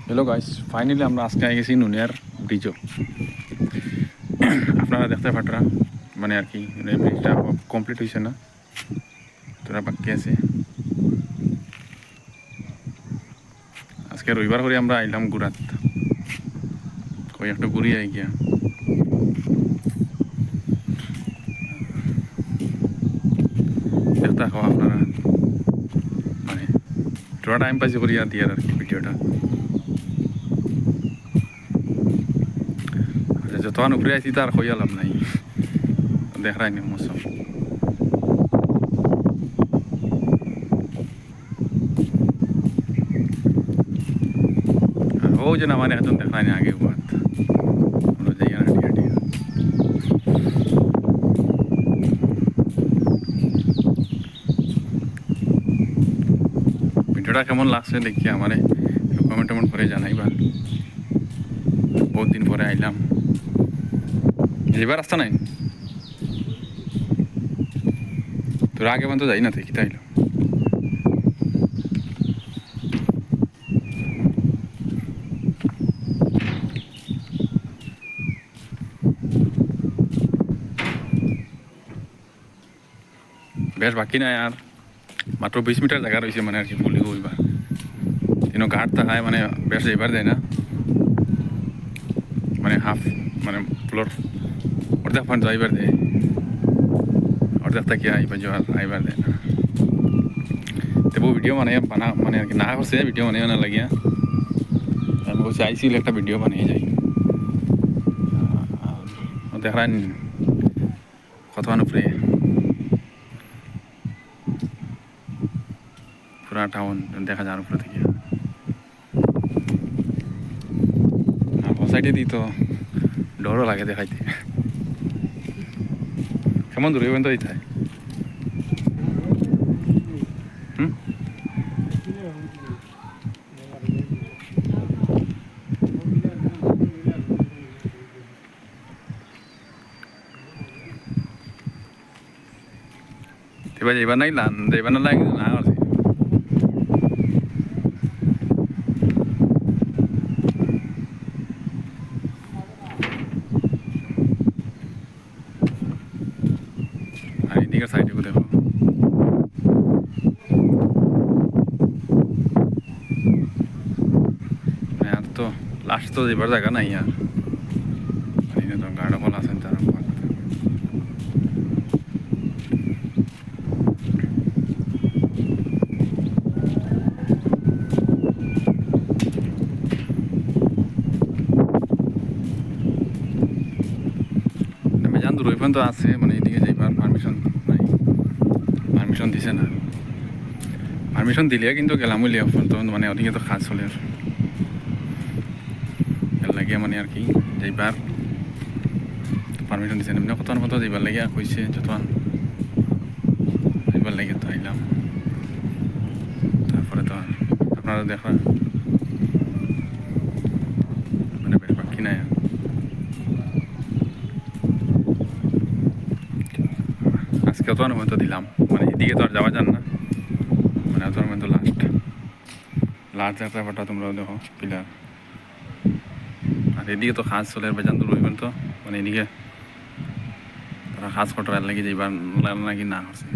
Hello guys, finally আমরা আজকে গেছি নুনিয়ার ব্রিজও। আপনারা দেখতে পাটরা মানে আর কি ব্রিজটা কমপ্লিট হয়েছে না, তোরা বাকি আছে। আজকে রবিবার করে আমরা আইলাম গুড়াত, কই একটা ঘুরি আই গিয়া। দেখতে খাওয়া আপনারা মানে তোরা টাইম পাইছে করিয়া দিয়ার আর কি ভিডিওটা। যতক্ষণ উপরে আইসি তার কইয়া লাভ নাই, দেখাই নি মৌসুম। ও যে আমার এখন দেখাই নি আগে বাদ যাই না হাঁটি হাঁটি। ভিডিওটা কেমন লাগছে দেখি আমারে কমেন্ট টমেন্ট করে জানাইবা। বহুত দিন পরে আইলাম, এবার রাস্তা নাই তোর আগে পর্যন্ত যাই না তুই কিতা আইলো। বেশ বাকি নাই আর মাত্র 20 মিটার জায়গা রয়েছে মানে আর কি বলি ওইবার তিনও ঘাট থাকায় মানে বেশ এবার দেয় না, মানে হাফ মানে ফ্লোর অর্ধেক ফান্ড যাইবার দেয়, অর্ধেক থাকি আইবার যাওয়ার আইবার দেয় না। তবু ভিডিও মানে বানা মানে আর কি না করছে ভিডিও মানে না লাগিয়া আমি বলছি আইসিল একটা ভিডিও বানিয়ে যাই। দেখান কতক্ষণ উপরে পুরা টাউন দেখা যার উপরে থেকে। আর সাইডে দিই তো ডরও লাগে দেখাইতে, কেমন দূরে পর্যন্ত দিতে হয়। thì bây giờ vẫn ấy là thì vẫn lấy cái nào rồi ấy đi cái side को देखो। यार तो लास्ट तो इधर जगह नहीं यार, इन्हें तो गाड़ा खोला सेंटर দূর ওই পর্যন্ত আছে মানে এদিকে যাইবার পারমিশন নাই, পারমিশন দিছে না। পারমিশন দিলে কিন্তু গেলাম বলি পর্যন্ত মানে ওদিকে তো কাজ চলে এর লাগিয়ে মানে আর কি যাইবার পারমিশন দিছে না, কতক্ষণ কত যাইবার লাগিয়া কইছে যতক্ষণ যাইবার লাগে তো আইলাম। তারপরে তো আপনারা দেখা মানে বেশ বাকি নাই আজকে অত অনুমন্ত দিলাম, মানে এদিকে তো আর যাওয়া যান না, মানে অত অনুমন্ত লাস্ট ব্যাপারটা তোমরাও দেখো পিলার। আর এদিকে তো খাস চলে বেজান দূর হইবেন তো মানে এদিকে তারা খাস কটার লাগে যাইবার নাকি না করছে।